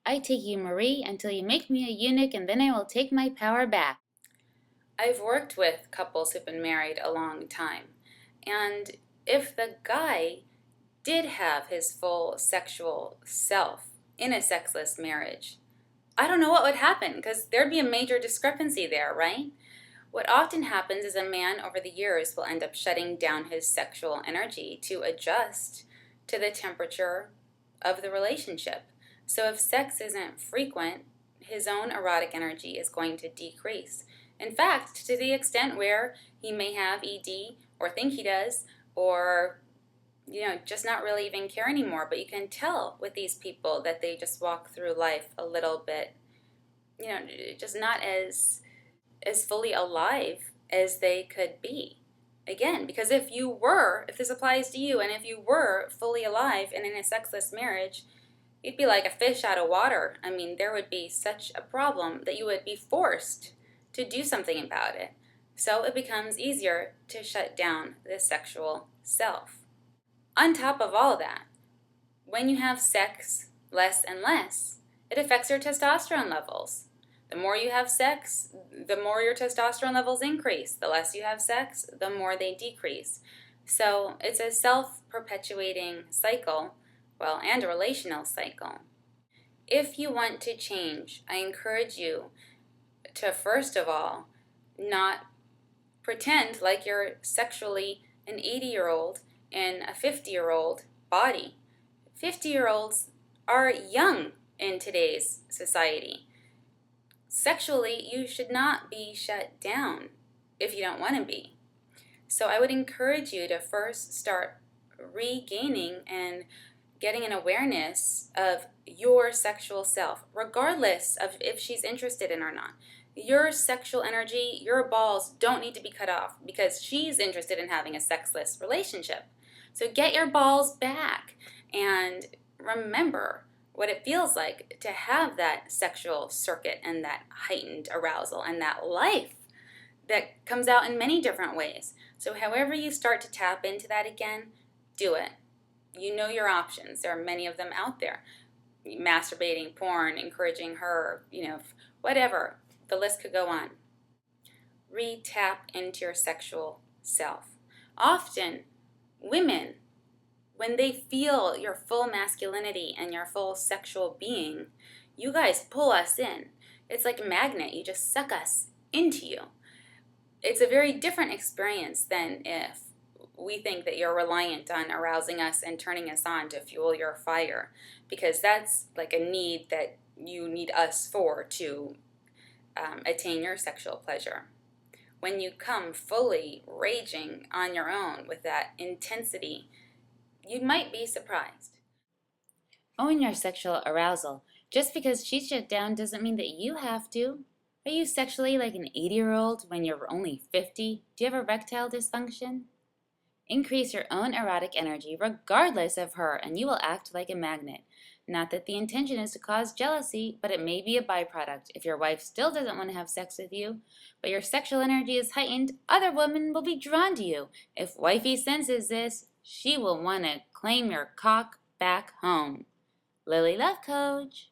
I take you, Marie, until you make me a eunuch, and then I will take my power back. I've worked with couples who've been married a long time, and if the guy did have his full sexual self in a sexless marriage, I don't know what would happen, because there'd be a major discrepancy there, right? What often happens is a man over the years will end up shutting down his sexual energy to adjust to the temperature of the relationship. So if sex isn't frequent, his own erotic energy is going to decrease. In fact, to the extent where he may have ED or think he does, or just not really even care anymore. But you can tell with these people that they just walk through life a little bit, just not as fully alive as they could be. Again, because if this applies to you, and if you were fully alive and in a sexless marriage, you'd be like a fish out of water. I mean, there would be such a problem that you would be forced to do something about it. So it becomes easier to shut down the sexual self. On top of all that, when you have sex less and less, it affects your testosterone levels. The more you have sex, the more your testosterone levels increase. The less you have sex, the more they decrease. So it's a self-perpetuating cycle, and a relational cycle. If you want to change, I encourage you to, first of all, not pretend like you're sexually an 80-year-old in a 50-year-old body. 50-year-olds are young in today's society. Sexually, you should not be shut down if you don't want to be. So I would encourage you to first start regaining and getting an awareness of your sexual self, regardless of if she's interested in or not. Your sexual energy, your balls don't need to be cut off because she's interested in having a sexless relationship. So get your balls back and remember what it feels like to have that sexual circuit and that heightened arousal and that life that comes out in many different ways. So however you start to tap into that again, do it. You know your options. There are many of them out there. Masturbating, porn, encouraging her, whatever. The list could go on. Re-tap into your sexual self. Often, women, when they feel your full masculinity and your full sexual being, you guys pull us in. It's like a magnet. You just suck us into you. It's a very different experience than if we think that you're reliant on arousing us and turning us on to fuel your fire, because that's like a need that you need us for to attain your sexual pleasure. When you come fully raging on your own with that intensity, you might be surprised. Own your sexual arousal. Just because she's shut down doesn't mean that you have to. Are you sexually like an 80-year-old when you're only 50? Do you have erectile dysfunction? Increase your own erotic energy regardless of her, and you will act like a magnet. Not that the intention is to cause jealousy, but it may be a byproduct. If your wife still doesn't want to have sex with you, but your sexual energy is heightened, other women will be drawn to you. If wifey senses this, she will want to claim your cock back home. Lily Love Coach.